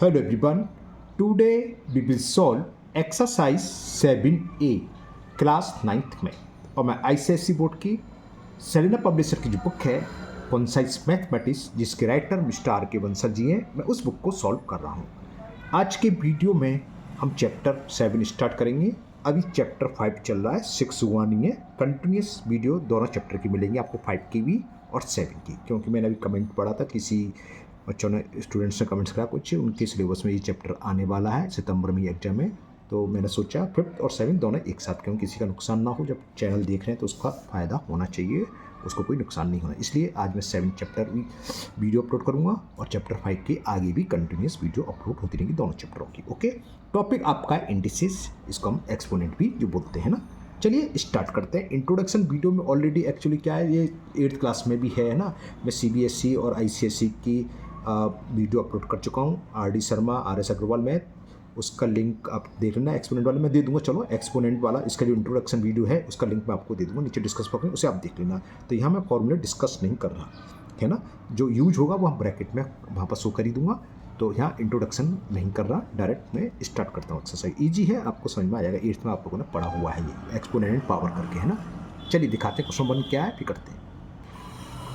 Hello everyone. Today we will solve exercise 7A class 9th में और मैं ICSE board की सेलिना पब्लिशर की जो बुक है कॉन्साइज मैथमेटिक्स जिसके राइटर मिस्टर आर के बंसल जी हैं, मैं उस बुक को सॉल्व कर रहा हूँ। आज के वीडियो में हम चैप्टर 7 स्टार्ट करेंगे। अभी चैप्टर 5 चल रहा है, 6 हुआ नहीं है। कंटिन्यूस वीडियो दोनों चैप्टर की मिलेंगी आपको, 5 की भी और 7 की, क्योंकि मैंने अभी कमेंट पढ़ा था, किसी बच्चों ने स्टूडेंट्स ने कमेंट्स करा कुछ उनके सिलेबस में ये चैप्टर आने वाला है, सितंबर में एग्जाम है। तो मैंने सोचा 5th और 7th दोनों एक साथ, क्योंकि किसी का नुकसान ना हो। जब चैनल देख रहे हैं तो उसका फ़ायदा होना चाहिए, उसको कोई नुकसान नहीं होना। इसलिए आज मैं 7 चैप्टर भी वीडियो अपलोड करूँगा और चैप्टर 5 के आगे भी कंटिन्यूस वीडियो अपलोड होती रहेंगी दोनों चैप्टरों की। ओके, टॉपिक आपका इंडिसेस, इसको हम एक्सपोनेंट भी जो बोलते हैं ना। चलिए स्टार्ट करते हैं। इंट्रोडक्शन वीडियो में ऑलरेडी एक्चुअली क्या है, ये 8th क्लास में भी है ना। मैं CBSE और ICSE की वीडियो अपलोड कर चुका हूँ। RD Sharma, RS Agarwal math, उसका लिंक आप देख लेना। एक्सपोनेंट वाला मैं दे दूंगा, चलो एक्सपोनेंट वाला इसका जो इंट्रोडक्शन वीडियो है उसका लिंक मैं आपको दे दूंगा नीचे डिस्कस बॉक्स में, उसे आप देख लेना। तो यहाँ मैं फॉर्मूले डिस्कस नहीं कर रहा है ना, जो यूज होगा वो हम ब्रैकेट में वहाँ पर शो कर ही दूंगा। तो यहाँ इंट्रोडक्शन नहीं कर रहा, डायरेक्ट मैं स्टार्ट करता हूँ। एक्सरसाइज ईजी है, आपको समझ में आ जाएगा। 8th में आप लोगों ने पढ़ा हुआ है ये एक्सपोनेंट पावर करके, है ना। चलिए दिखाते हैं क्वेश्चन 1 क्या है, फिर करते हैं।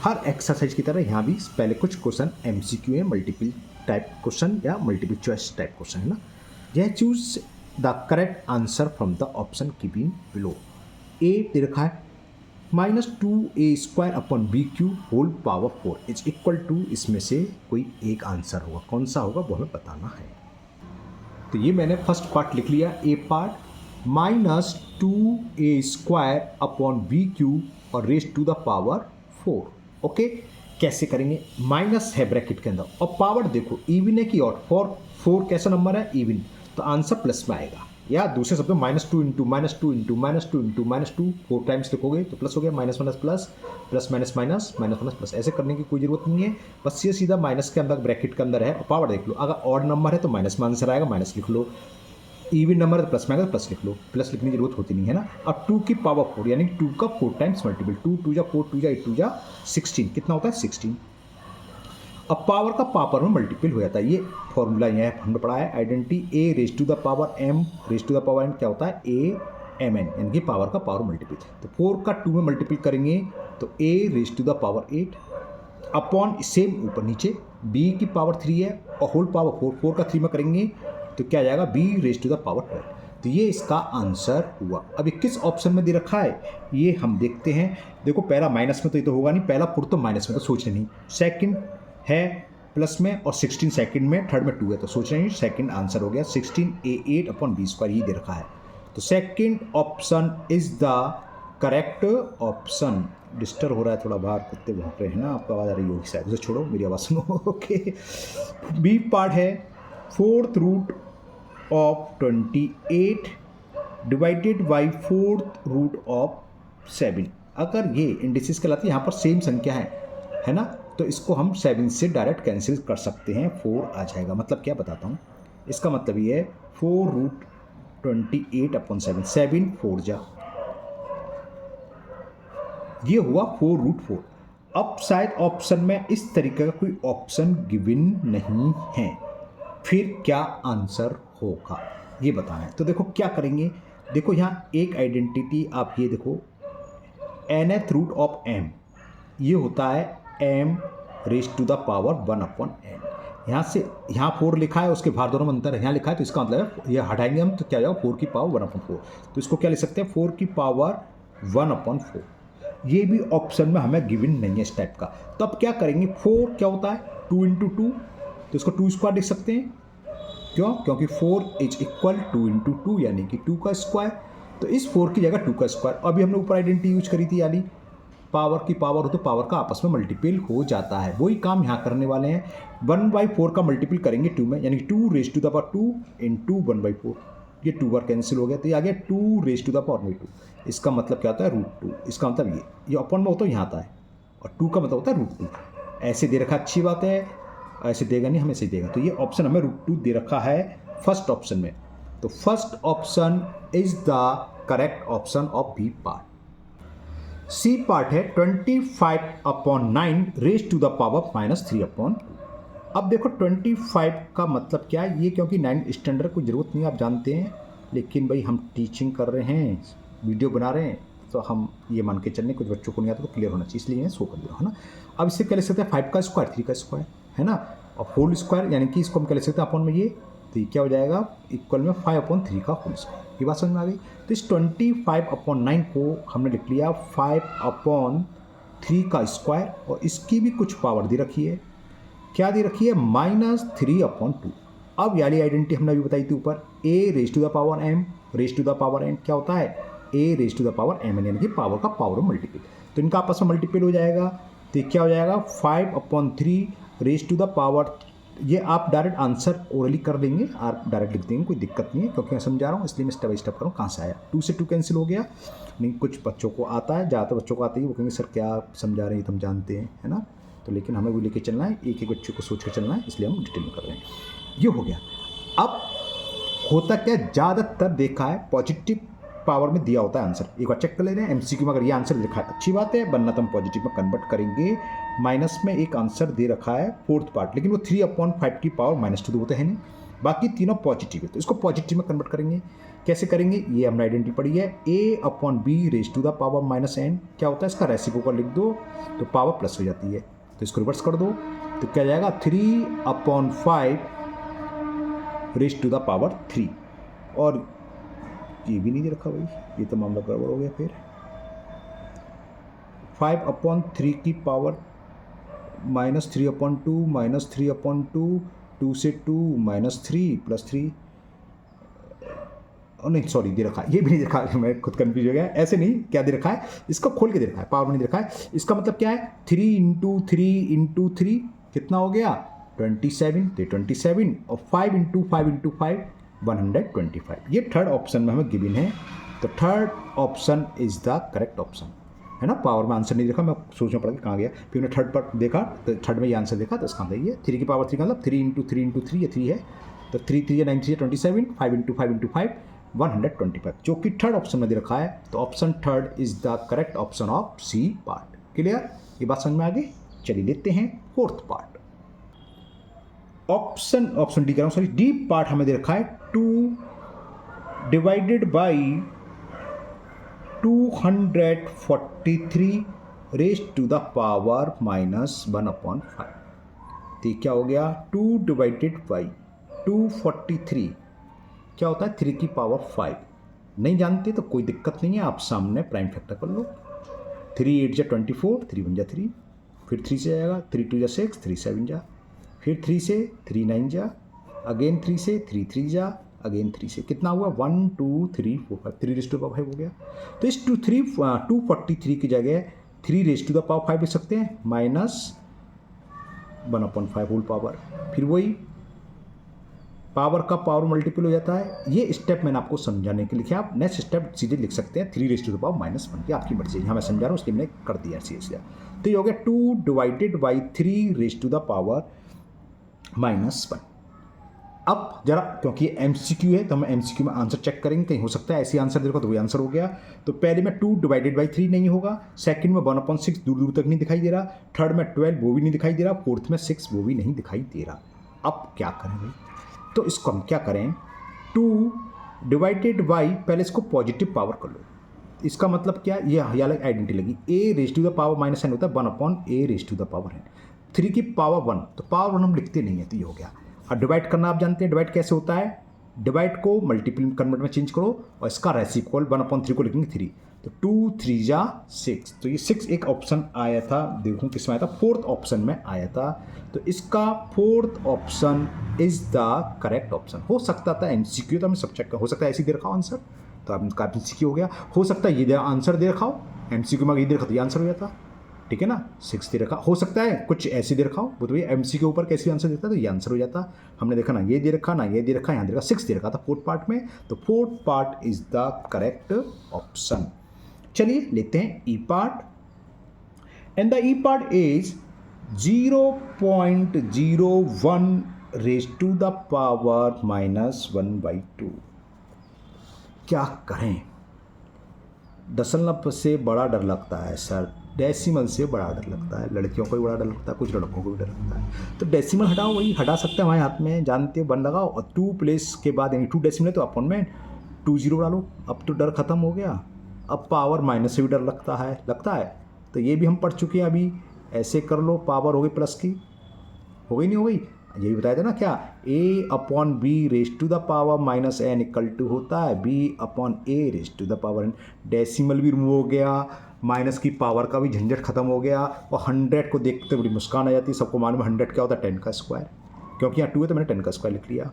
हर एक्सरसाइज की तरह यहाँ भी पहले कुछ क्वेश्चन MCQ है, मल्टीपल टाइप क्वेश्चन या मल्टीपल चॉइस टाइप क्वेश्चन है ना। यह choose the correct answer from the option given below. A दे रखा है -2a² upon BQ whole power 4 is equal to, इसमें से कोई एक आंसर होगा, कौन सा होगा वो हमें बताना है। तो ये मैंने फर्स्ट पार्ट लिख लिया, A part -2a² upon BQ और raise to the power 4। Okay, कैसे करेंगे, माइनस है ब्रैकेट के अंदर और पावर देखो इवन है कि ऑड, 4 कैसा नंबर है, इवन, तो आंसर प्लस में आएगा। या दूसरे शब्द में -2 इंटू -2 इंटू -2 इंटू -2 4 टाइम्स लिखोगे तो प्लस हो गया, minus plus plus minus minus minus plus. ऐसे करने की कोई जरूरत नहीं है, बस ये सीधा माइनस के अंदर ब्रैकेट के अंदर है और पावर देख लो। अगर ऑड नंबर है तो माइनस में आंसर आएगा, माइनस लिख लो। इवन नंबर है तो प्लस में आएगा तो प्लस लिख लो, प्लस लिखने की जरूरत होती नहीं है ना। अब 2 की पावर 4 यानी 2 का 4 टाइम्स मल्टीपल, 2 2 जा 4 2 जा 8 2 जा 16, कितना होता है 16। अब पावर का पावर में मल्टीपल हो जाता है, ये फॉर्मूला यहाँ हमने पढ़ा है identity. A raise to the power m raise to the power n क्या होता है, AMN, यानी कि पावर का पावर मल्टीपल। तो 4 का 2 में मल्टीपल करेंगे तो A raise to the power 8 upon same ऊपर नीचे B की पावर 3 है और होल पावर 4 का 3 में करेंगे तो क्या आ जाएगा, B raise to the power 12। तो ये इसका आंसर हुआ। अभी किस ऑप्शन में दे रखा है ये हम देखते हैं। देखो पहला माइनस में तो ये तो होगा नहीं, पहला 4 तो माइनस में तो सोचने नहीं, सेकंड है प्लस में और 16 सेकंड में, थर्ड में 2 है तो सोच रहे हैं सेकंड आंसर हो गया 16a8 अपॉन B² ये दे रखा है। तो second option is the correct option. Disturb हो रहा है थोड़ा, बाहर कुत्ते भौंक रहे हैं ना, आपको आवाज़ आ रही होगी शायद, उसे छोड़ो मेरी आवाज़ सुनो। ओके, बी पार्ट है 4th root of 28 divided by 4th root of 7। अगर ये इंडिसेस कहलाती है, यहाँ पर सेम संख्या है ना, तो इसको हम 7 से डायरेक्ट कैंसिल कर सकते हैं, 4 आ जाएगा। मतलब क्या बताता हूँ, इसका मतलब ये है 4 रूट 28 अपॉन 7, 7 4 जा, ये हुआ 4 रूट 4। अब शायद ऑप्शन में इस तरीके का कोई ऑप्शन गिवन नहीं है, फिर क्या आंसर होगा ये बताना है। तो देखो क्या करेंगे, देखो यहाँ एक आइडेंटिटी आप ये देखो, nth रूट ऑफ m ये होता है m raise to the power 1 upon n। यहाँ से यहाँ 4 लिखा है, उसके बाहर दोनों में अंतर है, यहाँ लिखा है तो इसका मतलब है ये हटाएंगे हम तो क्या जाएगा 4 की पावर 1 अपॉन 4। तो इसको क्या लिख सकते हैं, 4 की पावर 1 अपॉन 4। ये भी ऑप्शन में हमें गिवन नहीं है इस टाइप का। तो अब क्या करेंगे, 4 क्या होता है 2 इंटू 2, तो इसको 2² लिख सकते हैं। क्यों, क्योंकि 4 इज इक्वल 2 इंटू 2 यानी कि 2 का स्क्वायर। तो इस 4 की जगह 2 का स्क्वायर। अभी हमने ऊपर आइडेंटिटी यूज करी थी, यानी पावर की पावर हो तो पावर का आपस में मल्टीपल हो जाता है, वही काम यहाँ करने वाले हैं। 1/4 का मल्टीपल करेंगे 2 में, यानी 2 raise to the power 2 into 1/4, ये 2 बार कैंसिल हो गया तो ये आ गया 2 रेज टू द पावर 2। इसका मतलब क्या होता है √2, इसका मतलब ये अपॉन में होता है यहाँ आता है और 2 का मतलब होता है √2। ऐसे दे रखा, अच्छी बात है, ऐसे देगा नहीं, हमें ऐसे देगा। तो ये ऑप्शन हमें √2 दे रखा है फर्स्ट ऑप्शन में। तो first option is the correct option of B part. C part है 25 upon 9 raise to the power -3 upon 2। अब देखो 25 का मतलब क्या है, ये क्योंकि 9 स्टैंडर्ड को ज़रूरत नहीं आप जानते हैं, लेकिन भाई हम टीचिंग कर रहे हैं, वीडियो बना रहे हैं, तो हम ये मान के चलने, कुछ बच्चों को नहीं आता तो क्लियर होना चाहिए, इसलिए मैं शो कर रहा हूँ, है ना। अब इससे क्या लिख सकते हैं, 5 का स्क्वायर 3 का स्क्वायर, है ना, और होल स्क्वायर यानी कि इसको हम क्या लिख सकते हैं अपॉन में ये, तो ये क्या हो जाएगा इक्वल में 5/3 का होल स्क्वायर। ये बात समझ में आ गई। तो इस 25/9 को हमने लिख लिया 5/3 का स्क्वायर, और इसकी भी कुछ पावर दे रखी है, क्या दे रखी है, -3/2। अब वाली आइडेंटिटी हमने अभी बताई थी ऊपर, a raise to the power m, raise to the power n क्या होता है, a raise to the power m यानी कि पावर का पावर मल्टीपल, तो इनका आपस में मल्टीपल हो जाएगा, तो क्या हो जाएगा 5/3 रेज टू द पावर, ये आप डायरेक्ट आंसर ओरली कर देंगे, आप डायरेक्ट लिख देंगे, कोई दिक्कत नहीं है, क्योंकि मैं समझा रहा हूँ इसलिए मैं स्टेप बाई स्टेप कर रहा हूँ। कहाँ से आया, 2 से 2 कैंसिल हो गया, नहीं कुछ बच्चों को आता है, ज़्यादातर बच्चों को आता ही, वो कहेंगे सर क्या समझा रहे हैं तो हम जानते हैं, है ना, तो लेकिन हमें वो लेके चलना है, एक एक बच्चे को सोच कर चलना है, इसलिए हम डिटेल में कर रहे हैं। ये हो गया। अब होता क्या, ज़्यादातर देखा है पॉजिटिव पावर में दिया होता है आंसर, एक बार चेक कर ले रहे हैं एमसीक्यू में, अगर ये आंसर लिखा है अच्छी बात है, वरना तो हम पॉजिटिव में कन्वर्ट करेंगे। माइनस में एक आंसर दे रखा है 4th पार्ट, लेकिन वो 3/5 की पावर -2 तो है नहीं, बाकी तीनों पॉजिटिव है, तो इसको पॉजिटिव में कन्वर्ट करेंगे। कैसे करेंगे, ये हमने आइडेंटिटी पढ़ी है, a/b raise to the power -n क्या होता है, इसका रेसिप्रोकल लिख दो तो पावर प्लस हो जाती है, तो इसको रिवर्स कर दो तो क्या जाएगा 3/5 रेज टू द पावर 3, और ये भी नहीं दे रखा भाई, ये तो मामला गड़बड़ हो गया। फिर 5/3 की पावर -3/2 -3/2, 2 से 2 -3 +3, नहीं सॉरी दे रखा है, ये भी नहीं दे रखा है, मैं खुद कंफ्यूज हो गया, ऐसे नहीं, क्या दे रखा है, इसको खोल के दे रखा है, पावर नहीं दे रखा है, इसका मतलब क्या है 3 × 3 × 3 कितना हो गया 27, तो 27, और 5 × 5 × 5 125, ये थर्ड ऑप्शन में हमें गिवन है, तो third option is the correct option, है ना। पावर में आंसर नहीं देखा, मैं सोचना पड़ा कि कहाँ गया, फिर मैंने थर्ड पर देखा, तो थर्ड में ये आंसर देखा, तो इसका मतलब ये 3 की पावर 3 का मतलब 3 × 3 × 3, ये 3 है, तो 3 3 9 3 27, 5 × 5 × 5 125, जो कि थर्ड ऑप्शन में दे रखा है, तो option third is the correct option of C part. Clear, ये बात समझ में आ गई। चलिए लेते हैं 4th पार्ट। ऑप्शन डी कर रहा हूँ, सॉरी डी पार्ट हमें दे रखा है 2 divided by 243 raise to the power -1/5, तो क्या हो गया 2 डिवाइडेड बाई 243 क्या होता है 3 की पावर 5, नहीं जानते तो कोई दिक्कत नहीं है, आप सामने प्राइम फैक्टर कर लो, 3 8 जा 24, 3 1 जा 3, फिर 3 से जाएगा, 3 2 जा 6, 3 7 जा, फिर 3 से 3 9 जा, अगेन 3 से 3 3 जा, अगेन 3 से, कितना हुआ 1 2 3 4 5, 3 रेज टू द पावर 5 हो गया। तो इस 243 की जगह 3 रेज टू द पावर 5 लिख सकते हैं, -1/5 होल पावर, फिर वही पावर का पावर मल्टीपल हो जाता है। ये स्टेप मैंने आपको समझाने के लिए, आप नेक्स्ट स्टेप सीधे लिख सकते हैं 3 रेज टू द पावर -1 की, आपकी मर्जी है, यहाँ मैं समझा रहा हूँ इसलिए मैंने कर दिया सीधे। तो ये हो गया 2 divided by 3 raise to the power -1। अब जरा क्योंकि ये एमसीक्यू है तो हम एमसीक्यू में आंसर चेक करेंगे, कहीं हो सकता है ऐसे आंसर देखो तो वही आंसर हो गया। तो पहले में 2 डिवाइडेड बाई 3 नहीं होगा, सेकंड में 1/6 दूर दूर तक नहीं दिखाई दे रहा, थर्ड में 12 वो भी नहीं दिखाई दे रहा, फोर्थ में 6 वो भी नहीं दिखाई दे रहा। अब क्या करें भाई, तो इसको हम क्या करें 2 डिवाइडेड बाई, पहले इसको पॉजिटिव पावर कर लो, इसका मतलब क्या, ये अलग आइडेंटिटी लगी, a raise to the power -n होता है 1/a raise to the power n, 3 की पावर 1, तो पावर 1 हम लिखते नहीं है, तो ये हो गया। और डिवाइड करना आप जानते हैं, डिवाइड कैसे होता है, डिवाइड को मल्टीपल कन्वर्ट में चेंज करो, और इसका रेसिप्रोकल 1/3 को लिखेंगे 3, तो 2 3 जा 6, तो ये 6 एक ऑप्शन आया था, देखूँ किस में आया था, 4th ऑप्शन में आया था, तो इसका 4th option is the correct option. हो सकता था एमसीक्यू, तो हमें सब चेक कर, हो सकता है ऐसे दे रखा आंसर, तो आपका एमसीक्यू हो गया, हो सकता है ये आंसर दे रखा हो, एमसीक्यू में ये दे रखा तो ये आंसर हो जाता, ठीक है ना, 6 दे रखा, हो सकता है कुछ ऐसे दे रखा हो, वो तो ये एमसी के ऊपर कैसे आंसर देता है, तो ये आंसर हो जाता। हमने देखा ना ये दे रखा, ना ये दे रखा, यहाँ दे रखा, 6 दे रखा था 4th पार्ट में, तो 4th part is the correct option. चलिए लेते हैं E part, and the E part is 0.01 raise to the power -1/2। क्या करें, दशमलव से बड़ा डर लगता है सर, डेसिमल से बड़ा डर लगता है, लड़कियों को भी बड़ा डर लगता है, कुछ लड़कों को भी डर लगता है। तो डेसिमल हटाओ, वही हटा सकते हैं हमारे हाथ में, जानते हो, बन लगाओ और 2 प्लेस के बाद यानी 2 डेसिमल है तो अपन में 2 जीरो डालो। अब तो डर खत्म हो गया। अब पावर माइनस से भी डर लगता है तो ये भी हम पढ़ चुके हैं अभी। ऐसे कर लो, पावर हो गई प्लस की, हो गई नहीं हो गई, यही बताया था ना क्या, a upon B raise to the power minus N equal to होता है b upon a raise to the power n। Decimal भी रिमूव हो गया, माइनस की पावर का भी झंझट खत्म हो गया और 100 को देखते बड़ी मुस्कान आ जाती है। सबको मालूम है 100 क्या होता है, 10 का स्क्वायर, क्योंकि यहाँ 2 है तो मैंने 10 का स्क्वायर लिख लिया।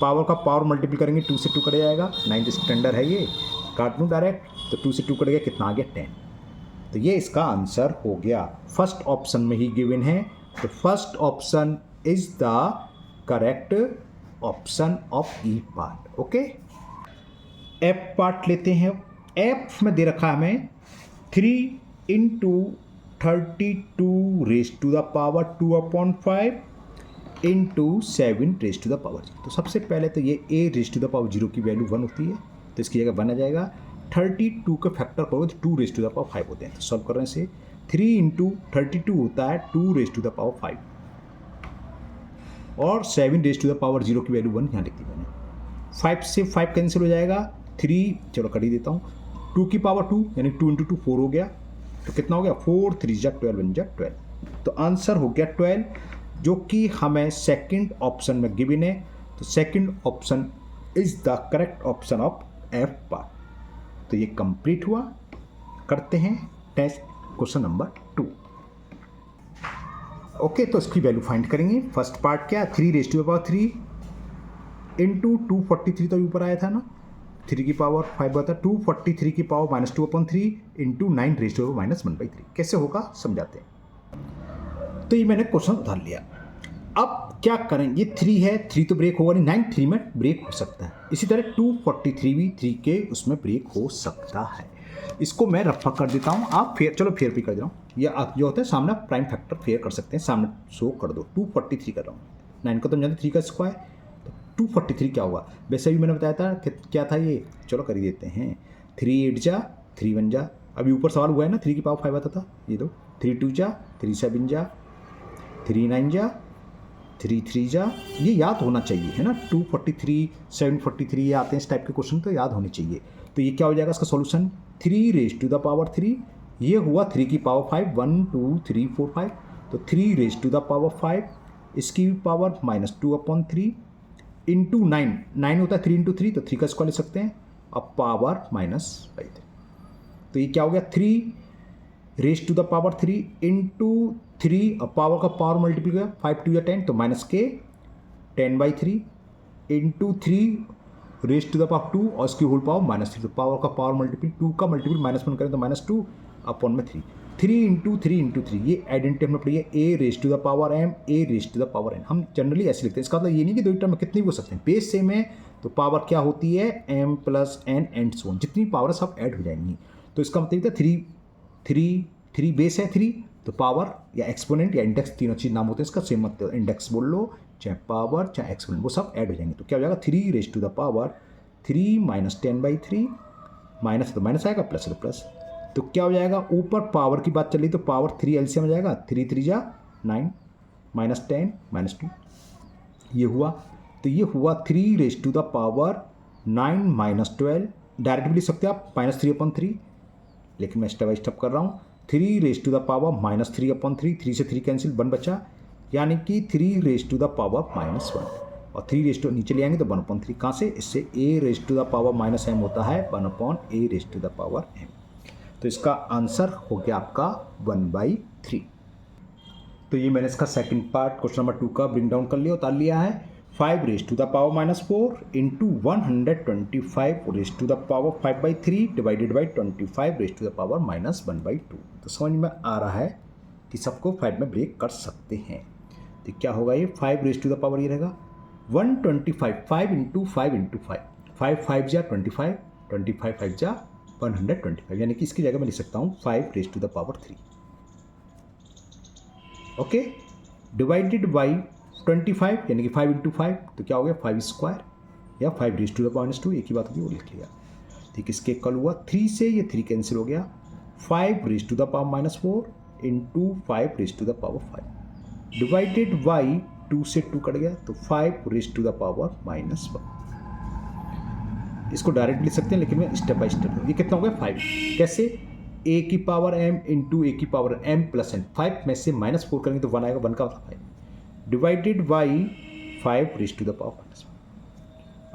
पावर का पावर मल्टीप्लाई करेंगे 2 से 2 कट जाएगा, 9th स्टैंडर्ड है ये, काट लूँ डायरेक्ट, तो 2 से 2 कट गया, कितना आ गया 10। तो ये इसका आंसर हो गया, फर्स्ट ऑप्शन में ही गिवन है। तो first option is the correct option of E part. Okay, F part लेते हैं। एफ में दे रखा है हमें 3 into 32 raise to the power 2/5 into 7 raise to the power 0। तो सबसे पहले तो ये a raise to the power 0 की वैल्यू 1 होती है, तो इसकी जगह 1 आ जाएगा। 32 का फैक्टर करोगे तो 2 रेस टू द पावर 5 होते हैं, तो सॉल्व करने से 3 इंटू 32 होता है 2 रेस टू द पावर 5 और 7 रेस टू द पावर 0 की वैल्यू 1 यहाँ लिख दी मैंने। 5 से 5 कैंसिल हो जाएगा, 3 चलो कर ही देता हूँ, 2 की पावर 2 यानी 2 इंटू 2 4 हो गया, तो कितना हो गया 4 3 जा 12 1 जा 12। तो आंसर हो गया 12, जो कि हमें सेकंड ऑप्शन में गिवन है। तो second option is the correct option of F part. तो ये कंप्लीट हुआ। करते हैं टेस्ट क्वेश्चन नंबर 2। ओके, तो इसकी वैल्यू फाइंड करेंगे। फर्स्ट पार्ट क्या, 3 raise to the power 3 into 243 तो ऊपर आया था ना, 3 की पावर 5 होता है, 243 की power -2/3 into 9 raise to the power -1/3। कैसे होगा समझाते हैं। तो ये मैंने क्वेश्चन उतार लिया। अब क्या करें, ये 3 है, 3 तो ब्रेक होगा नहीं, 9 3 में ब्रेक हो सकता है। इसी तरह 243 भी 3 के उसमें ब्रेक हो सकता है। इसको मैं रफा कर देता हूँ, आप फेयर, चलो फेयर भी कर दे रहा हूँ, या आप जो होता है सामने प्राइम फैक्टर फेयर कर सकते हैं, सामने शो कर दो। 243 कर रहा हूँ, 9 को तो जानते 3 का स्क्वायर, तो 243 क्या होगा, वैसे भी मैंने बताया था कि क्या था ये, चलो कर ही देते हैं। 3 8 जा 3 1 जा, अभी ऊपर सवाल हुआ है ना 3 की पावर 5 आता था, ये दो 3 2 जा 3 7 जा 3 9 जा 3 3 जा, ये याद होना चाहिए है ना। 243 743 ये आते हैं इस टाइप के क्वेश्चन, तो याद होने चाहिए। तो ये क्या हो जाएगा इसका solution, 3 raise to the power 3, ये हुआ 3 की पावर 5 1 2 3 4 5, तो 3 रेस टू द पावर 5, इसकी पावर -2/3 इंटू 9 होता है 3 इंटू 3, तो 3 का स्क्वायर ले सकते हैं, अब पावर -5। तो ये क्या हो गया 3 raise to the power 3 into 3, अब पावर का पावर मल्टीप्लाई किया 5 2 या 10, तो -k 10/3 into 3 raise to the power 2 और इसकी होल पावर -3, तो पावर का पावर मल्टीप्लाई 2 का मल्टीप्लाई -1 करें तो -2 अपॉन में 3 इंटू 3, ये आइडेंटिटी हमने पढ़ी है, a raise to the power m a raise to the power n। हम जनरली ऐसे लिखते हैं, इसका मतलब ये नहीं कि दो टर्म में कितनी भी हो सकते हैं, बेस सेम है तो पावर क्या होती है m plus n and so on, जितनी पावर सब ऐड हो जाएंगी। तो इसका मतलब था 3 बेस है 3, तो पावर या एक्सपोनेंट या इंडेक्स तीनों चीज नाम होते हैं इसका, सेम मतलब इंडेक्स बोल लो चाहे पावर चाहे एक्सपोनेंट, वो सब ऐड हो जाएंगे। तो क्या हो जाएगा 3 raise to the power 3 -10/3, minus तो माइनस आएगा, प्लस तो प्लस, तो क्या हो जाएगा, ऊपर पावर की बात चली तो पावर 3 एलसीएम आ जाएगा, 3 3 जा 9 -10 -2, ये हुआ। तो ये हुआ 3 raise to the power 9 -12, direct भी लिख सकते हैं आप -3/3, लेकिन मैं स्टेप बाई स्टेप कर रहा हूँ। 3 रेस टू द पावर -3/3, 3 से 3 कैंसिल 1 बचा, यानी कि 3 रेस टू द पावर -1, और 3 रेस टू नीचे ले आएंगे तो 1/3, कहाँ से, इससे a raise to the power -m होता है 1/a raise to the power m। तो इसका आंसर हो गया आपका 1/3। तो ये मैंने इसका सेकंड पार्ट क्वेश्चन नंबर 2 का ब्रिंग डाउन कर लिया, उतार लिया है। 5 raise to the power -4 into 125 raise to the power 5/3 divided by 25 raise to the power -1/2। तो समझ में आ रहा है कि सबको 5 में ब्रेक कर सकते हैं। तो क्या होगा ये 5 रेस टू द पावर, ये रहेगा 125, 5 इंटू 5 इंटू 5 5 जा 25, 25 5 जा 125, यानी कि इसकी जगह मैं लिख सकता हूँ 5 raise to the power 3, okay, divided by 25 यानी कि 5 इंटू 5, तो क्या हो गया 5 स्क्वायर या 5 रेस टू द पावर -2, एक ही बात होगी, वो लिख लिया। ठीक, इसके कल हुआ 3 से ये 3 कैंसिल हो गया, 5 raise to the power minus 4 into 5 raise to the power 5 divided by 2 से 2 कट गया तो 5 raise to the power minus 1। इसको डायरेक्ट लिख सकते हैं लेकिन मैं स्टेप बाय स्टेप। ये कितना हो गया 5। कैसे? a की पावर m इंटू ए की पावर m प्लस n। 5 में से माइनस 4 करेंगे तो 1 आएगा, 1 का मतलब 5 divided by 5 raise to the power minus 1।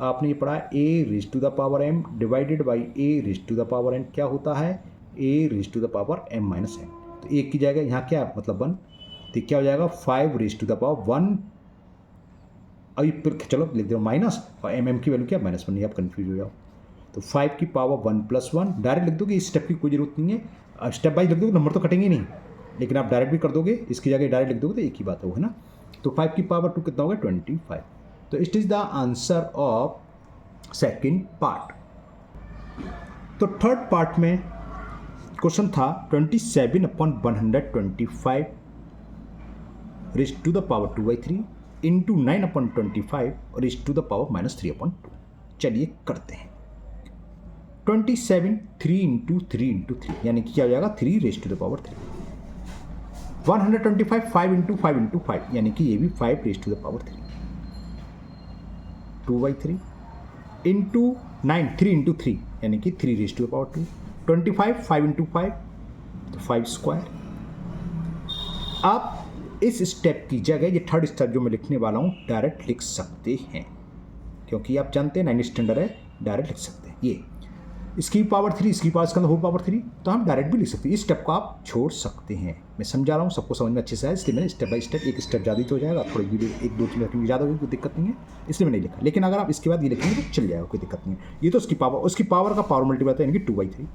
आपने ये पढ़ा a raise to the power m divided by a raise to the power n क्या होता है a raise to the power m minus n। तो एक की जाएगा यहाँ क्या मतलब 1, तो क्या हो जाएगा 5 रेज टू द पावर 1। अभी फिर चलो लिख दो माइनस और mm की वैल्यू क्या माइनस 1, नहीं आप कन्फ्यूज हो जाओ। तो 5 की पावर 1 प्लस 1 डायरेक्ट लिख दोगे, इस स्टेप की कोई जरूरत नहीं है। स्टेप बाइज लिख दोगे नंबर तो कटेंगे नहीं, लेकिन आप डायरेक्ट भी कर दोगे, इसकी जगह डायरेक्ट लिख दोगे तो एक ही बात होगा ना। तो 5 की पावर 2 कितना होगा 25। तो it is the answer of second part. तो थर्ड पार्ट में क्वेश्चन था 27/125 raise to the power 2/3 into 9/25 raise to the power minus 3/2। चलिए करते हैं। 27 3 इंटू 3 इंटू 3 यानी कि क्या हो जाएगा 3 raise to the power 3। 125 5 into 5 into 5 यानी कि ये भी 5 raise to the power 3 2/3 into 9 3 into 3 यानी कि 3 raise to the power 2। 25 5 into 5 तो 5 स्क्वायर। आप इस स्टेप की जगह ये थर्ड स्टेप जो मैं लिखने वाला हूँ डायरेक्ट लिख सकते हैं, क्योंकि आप जानते हैं 9 स्टैंडर्ड है, डायरेक्ट लिख सकते हैं। ये इसकी पावर 3 इसकी पावर इसका होल पावर 3 तो हम डायरेक्ट भी लिख सकते हैं। इस स्टेप को आप छोड़ सकते हैं। मैं समझा रहा हूँ, सबको समझ में अच्छे से है, इसलिए मैंने स्टेप बाय स्टेप एक स्टेप ज़्यादा ही तो हो जाएगा, थोड़ी वीडियो 1-2 मिनट ज़्यादा होगी कोई दिक्कत नहीं है, इसलिए मैंने लिखा। लेकिन अगर आप इसके बाद ये लिखेंगे तो चल जाएगा, कोई दिक्कत नहीं है। ये तो उसकी पावर का पावर मल्टीप्लाई था यानी कि 2/3।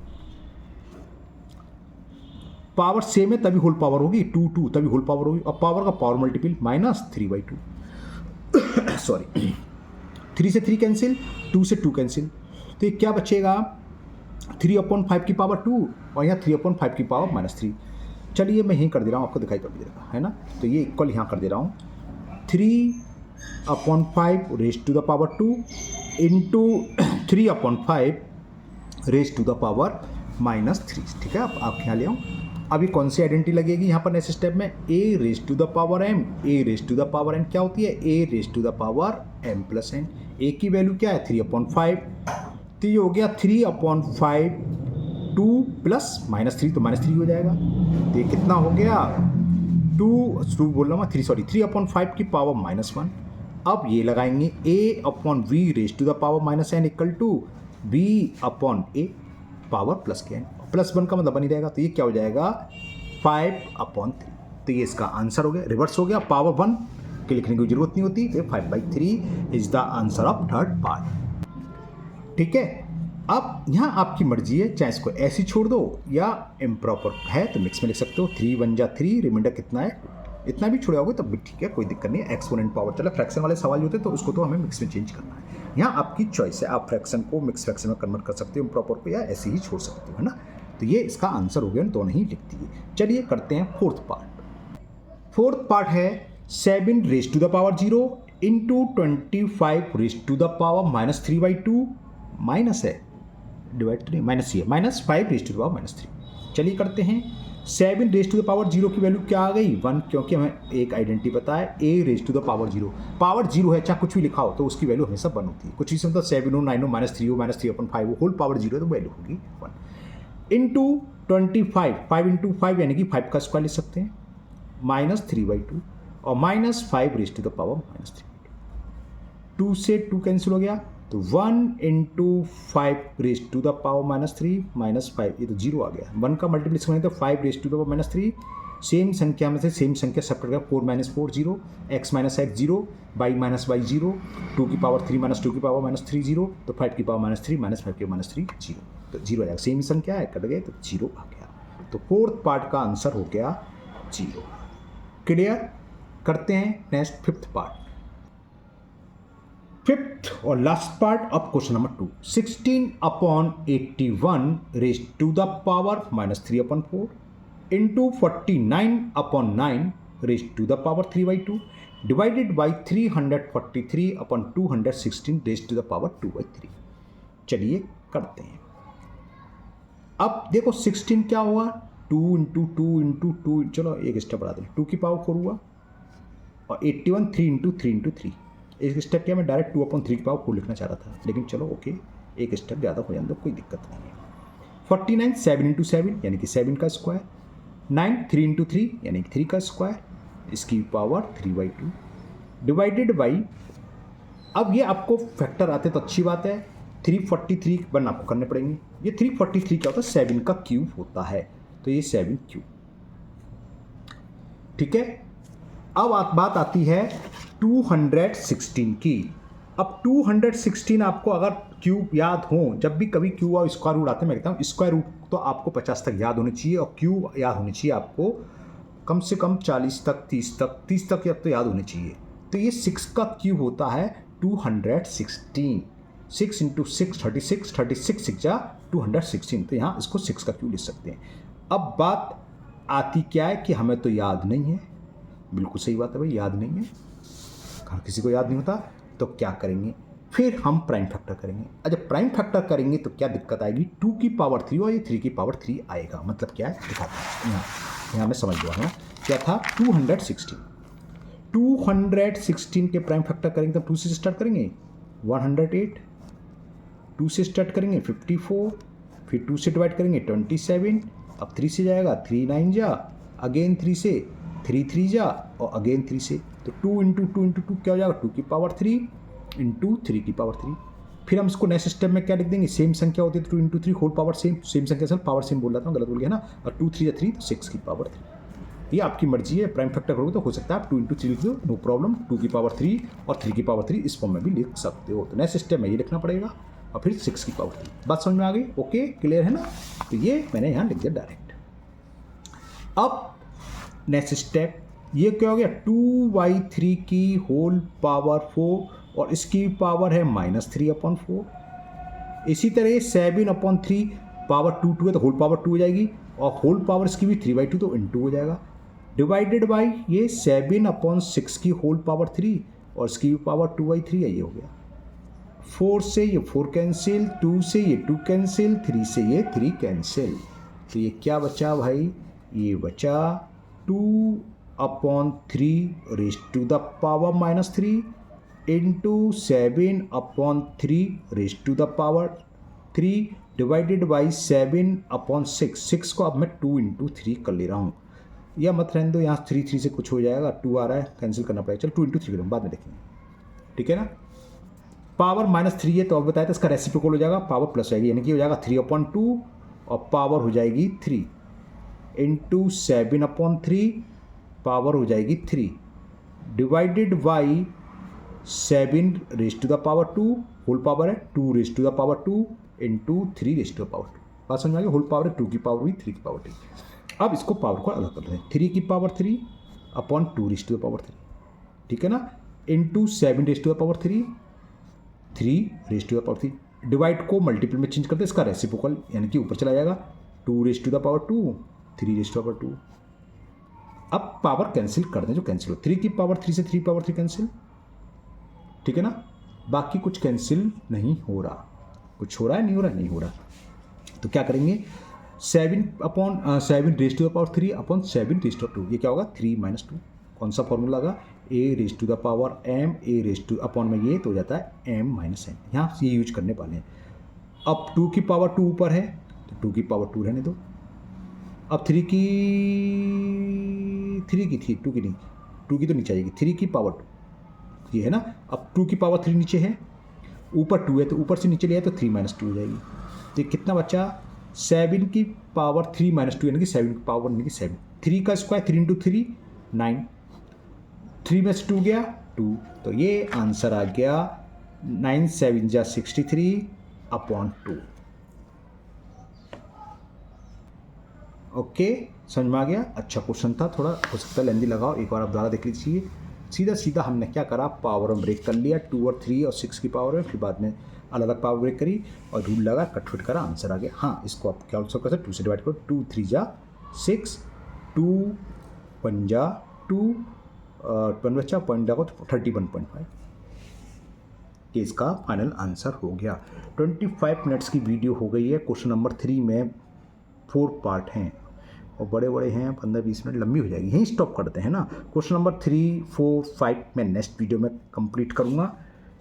पावर सेम है तभी होल पावर होगी, 2 तभी होल पावर होगी, और पावर का पावर मल्टीपल माइनस 3/2 सॉरी 3 से 3 कैंसिल, 2 से 2 कैंसिल, तो ये क्या बचेगा 3/5 की पावर 2 और यहाँ 3/5 की पावर माइनस 3। चलिए मैं यहीं कर दे रहा हूँ, आपको दिखाई पड़ जाएगा है ना। तो ये इक्वल यहाँ कर दे रहा हूँ 3/5 raise to the power 2 into 3/5 raise to the power minus 3। ठीक है, आप यहाँ ले आओ। अभी कौन सी आइडेंटिटी लगेगी यहाँ पर नेक्स्ट स्टेप में a raise to the power m। a raise to the power n क्या होती है a raise to the power m plus n। a की वैल्यू क्या है 3/5, तो ये हो गया 3/5 2 प्लस माइनस 3 तो माइनस 3 हो जाएगा। तो ये कितना हो गया 2 बोल रहा हूँ 3 सॉरी 3/5 की पावर माइनस 1। अब ये लगाएंगे a/v raise to the power minus n equal to b/a power plus के n, प्लस 1 का मतलब बनी रहेगा। तो ये क्या हो जाएगा 5/3। तो ये इसका आंसर हो गया, रिवर्स हो गया, पावर 1 के लिखने की जरूरत नहीं होती। तो 5/3 is the answer of third part. ठीक है, अब यहाँ आपकी मर्जी है, चाहे इसको ऐसी छोड़ दो या इम्प्रॉपर है तो मिक्स में लिख सकते हो। 3 1 जा 3, रिमाइंडर कितना है इतना भी छोड़ोगे तब भी ठीक है, कोई दिक्कत नहीं है। एक्सपोनेंट पावर चला, फ्रैक्शन वाले सवाल होते हैं तो उसको तो हमें मिक्स में चेंज करना है। यहाँ आपकी चॉइस है, आप फ्रैक्शन को मिक्स फ्रैक्शन में कन्वर्ट कर सकते हो इम्प्रॉपर को, या ऐसे ही छोड़ सकते हो, है ना। तो ये इसका आंसर हो गया, दोनों ही लिख दिए। चलिए करते हैं फोर्थ पार्ट। फोर्थ पार्ट है 7 raise to the power 0 into 25 raise to the power minus 3/2 minus है डिवाइड तो नहीं माइनस ये minus 5 raise to the power minus 3। चलिए करते हैं। 7 रेज टू द पावर 0 की वैल्यू क्या आ गई 1, क्योंकि हमें एक आइडेंटिटी पता है a raise to the power 0। Power 0 है, चाहे कुछ भी लिखा हो तो उसकी वैल्यू हमेशा 1 होती है। कुछ भी मतलब 7 हो 9 हो माइनस 3 हो माइनस 3/5 हो, होल पावर 0 है तो वैल्यू होगी 1 इंटू 25 5 इंटू 5 यानी कि 5 का स्क्वायर लिख सकते हैं माइनस 3/2 और minus 5 raise to the power minus 3। 2 से 2 कैंसिल हो गया तो 1 into 5 raise to the power minus 3 minus 5, ये तो 0 आ गया। 1 का मल्टीप्लिकेशन तो 5 raise to the power minus 3, same संख्या में से सेम संख्या सब कट गया 4 minus 4 0, x minus x 0, y minus y 0, 2 की पावर 3 माइनस 2 की पावर माइनस 3 0, तो 5 की पावर माइनस 3 माइनस 5 की माइनस 3 0, तो 0 आ जाएगा। सेम संख्या है, कट गए तो 0 आ गया। तो फोर्थ पार्ट का आंसर हो गया 0। क्लियर, करते हैं नेक्स्ट फिफ्थ पार्ट। फिफ्थ और last part of question number 2। 16/81 raise to the power minus 3/4 into 49/9 raise to the power 3/2 divided by 343/216 raise to the power 2/3। चलिए करते हैं। 16/81 raise to the power minus 3/4 into 49/9 raise to the power 3/2 divided by 343/216 raise to the power 2/3। चलिए करते हैं। 16/81 raise to the power 2/3 into 49/9 raise to the power 2/3 चलिए करते हैं। अब देखो 16 क्या हुआ, 2 इंटू टू इंटू टू, चलो एक स्टेप बढ़ा दें, 2 की पावर 4 हुआ, और 81 3 इंटू थ्री इंटू थ्री। एक स्टेप क्या, मैं डायरेक्ट 2/3 की पावर 4 लिखना चाह रहा था, लेकिन चलो ओके, एक स्टेप ज़्यादा हो जाए तो कोई दिक्कत नहीं है। 49 7 इंटू 7 यानी कि 7 का स्क्वायर, 9 3 इंटू 3 यानी कि 3 का स्क्वायर, इसकी पावर 3/2 डिवाइडेड बाई, अब ये आपको फैक्टर आते तो अच्छी बात है, 343 वन आपको करने पड़ेंगे। ये 343 क्या होता है, 7 का क्यूब होता है, तो ये 7 क्यूब, ठीक है। अब बात आती है 216 की। अब 216 आपको अगर क्यूब याद हो, जब भी कभी क्यूब और स्क्वायर रूट आते हैं, मैं कहता हूँ स्क्वायर रूट तो आपको 50 तक याद होनी चाहिए, और क्यूब याद होनी चाहिए आपको कम से कम 40 तक, 30 तक अब तो याद होनी चाहिए। तो ये 6 का क्यूब होता है 216, 6 इंटू 6 36, 36 6 जा 216, तो यहाँ इसको 6 का क्यूब लिख सकते हैं। अब बात आती क्या है कि हमें तो याद नहीं है, बिल्कुल सही बात है भाई, याद नहीं है, हर किसी को याद नहीं होता, तो क्या करेंगे, फिर हम प्राइम फैक्टर करेंगे। अच्छा प्राइम फैक्टर करेंगे तो क्या दिक्कत आएगी, 2 की पावर 3 और ये 3 की पावर 3 आएगा, मतलब क्या है दिखाते हैं, यहाँ मैं समझ गया हूँ क्या था। 216 के प्राइम फैक्टर करेंगे तब 2 से स्टार्ट करेंगे 108, 2 से स्टार्ट करेंगे 54, फिर 2 से डिवाइड करेंगे 27, अब 3 से जाएगा 3 9 जा, अगेन 3 से 3 3 जा, और अगेन 3 से, तो 2 इंटू टू क्या हो जाएगा, 2 की पावर 3 इंटू 3 की पावर 3। फिर हम इसको नेक्स्ट स्टेप में क्या लिख देंगे, सेम संख्या होती है 2 इंटू 3 होल पावर सेम संख्या से पावर सेम बोल रहा था, गलत बोल गया ना, और 2 3 3 तो 6 की पावर 3। ये आपकी मर्जी है, प्राइम फैक्टर करोगे तो हो सकता है आप 2 इंटू 3 लिख दो, नो प्रॉब्लम, 2 की पावर 3 और 3 की पावर 3 इस फॉर्म में भी लिख सकते हो। तो नेक्स्ट स्टेप में ये लिखना पड़ेगा, और फिर 6 की पावर 3। बात समझ में आ गई, ओके क्लियर है ना, तो ये मैंने यहाँ लिख दिया डायरेक्ट। अब नेक्स्ट स्टेप ये क्या हो गया, 2/3 की होल पावर 4 और इसकी पावर है -3/4। इसी तरह 7/3 पावर 2 है तो होल पावर 2 हो जाएगी, और होल पावर इसकी भी 3/2 तो इंटू हो जाएगा, डिवाइडेड बाई ये 7/6 की होल पावर 3 और इसकी भी पावर 2/3 है, ये हो गया। 4 से ये 4 कैंसिल, 2 से ये 2 कैंसिल, 3 से ये 3 कैंसिल, तो ये क्या बचा भाई, ये बचा 2/3 raise to the power -3 into 7/3 raise to the power 3 divided by 7/6। 6 को अब मैं 2 इंटू 3 कर ले रहा हूँ, या मत रहने दो, यहाँ 3 3 से कुछ हो जाएगा, 2 आ रहा है कैंसिल करना पड़ेगा, चलो 2 इंटू 3 करूँ, बाद में देखेंगे, ठीक है ना। पावर -3 है तो अब बताया था इसका रेसिप्रोकल हो जाएगा, पावर प्लस आएगी, यानी कि हो जाएगा 3/2 और पावर हो जाएगी 3 इंटू 7/3 पावर हो जाएगी 3 divided by 7 raise to the power 2 whole power है 2 raise to the power 2 into 3 raise to the power 2। बात समझ में आ गई, होल पावर है 2 की पावर भी 3 की पावर 3। अब इसको पावर को अलग कर हैं, 3 की power 3 upon 2 raise to the power 3, ठीक है ना, into 7 raise to the power 3 3 raise to the power 3, divide को मल्टीपल में चेंज करते हैं, इसका रेसिप्रोकल यानी कि ऊपर चला जाएगा, 2 raise to the power 2 3 raise to the power 2। अब पावर कैंसिल कर दें, जो कैंसिल हो, 3 की पावर 3 से 3 पावर 3 कैंसिल, ठीक है ना, बाकी कुछ कैंसिल नहीं हो रहा, कुछ हो रहा है नहीं हो रहा, नहीं हो रहा, तो क्या करेंगे 7 raise to the power 3 upon 7 raise to the 2, ये क्या होगा 3 - 2, कौन सा फॉर्मूला लगा, a raise to the power m a raise to upon में ये तो हो जाता है m - n, यहाँ ये यूज करने वाले हैं। अब 2 की पावर 2 ऊपर है तो 2 की पावर 2 रहने दो, अब 3 की थी 2 की नहीं, 2 की तो नीचे आएगी, 3 की पावर 2 ये है ना, अब 2 की पावर 3 नीचे है, ऊपर 2 है तो ऊपर से नीचे लिया तो 3 - 2 हो जाएगी, तो कितना बचा 7 की पावर 3 - 2 यानी कि 7 की पावर यानी कि 7, 3 का स्क्वायर 3 इंटू 3 9, 3 में से 2 गया 2, तो ये आंसर आ गया 9 7 जा 63/2। ओके समझ में आ गया, अच्छा क्वेश्चन था, थोड़ा हो सकता है लेंदी लगाओ, एक बार आप दोबारा देख लीजिए। सीधा सीधा हमने क्या करा, पावर में ब्रेक कर लिया 2 और 3 और 6 की पावर में, फिर बाद में अलग अलग पावर ब्रेक करी और रूल लगा, कटफिट करा, आंसर आ गया। हाँ इसको आप क्या कर सकते 2 से डिवाइड करो, 2 3 जा 6, 2 1 जा 2 1 बच्चा पॉइंट जाओ 31.5, ये इसका फाइनल आंसर हो गया। 25 मिनट्स की वीडियो हो गई है। क्वेश्चन नंबर 3 में 4 पार्ट हैं और बड़े बड़े हैं, 15-20 मिनट लंबी हो जाएगी, यहीं स्टॉप करते हैं ना। क्वेश्चन नंबर 3, 4, 5 मैं नेक्स्ट वीडियो में कंप्लीट करूँगा,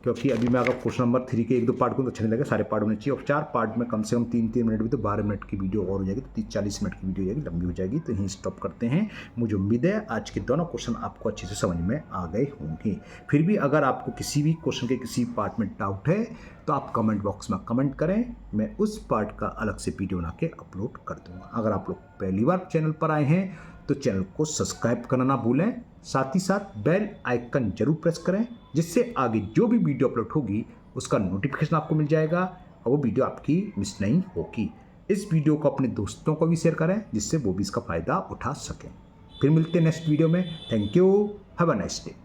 क्योंकि अभी मैं अगर क्वेश्चन नंबर 3 के 1-2 पार्ट को तो अच्छा नहीं लगेगा, सारे पार्ट होने चाहिए। और 4 पार्ट में कम से कम 3-3 मिनट भी, तो 12 मिनट की वीडियो और हो जाएगी, तो 30-40 मिनट की वीडियो हो जाएगी, लंबी हो जाएगी, तो यहीं स्टॉप करते हैं। मुझे उम्मीद है आज के दोनों क्वेश्चन आपको अच्छे से समझ में आ गए होंगे। फिर भी अगर आपको किसी भी क्वेश्चन के किसी पार्ट में डाउट है तो आप कमेंट बॉक्स में कमेंट करें, मैं उस पार्ट का अलग से वीडियो बना के अपलोड कर दूँगा। अगर आप लोग पहली बार चैनल पर आए हैं तो चैनल को सब्सक्राइब करना ना भूलें, साथ ही साथ बेल आइकन जरूर प्रेस करें, जिससे आगे जो भी वीडियो अपलोड होगी उसका नोटिफिकेशन आपको मिल जाएगा और वो वीडियो आपकी मिस नहीं होगी। इस वीडियो को अपने दोस्तों को भी शेयर करें, जिससे वो भी इसका फ़ायदा उठा सकें। फिर मिलते हैं नेक्स्ट वीडियो में। Thank you, have a nice day.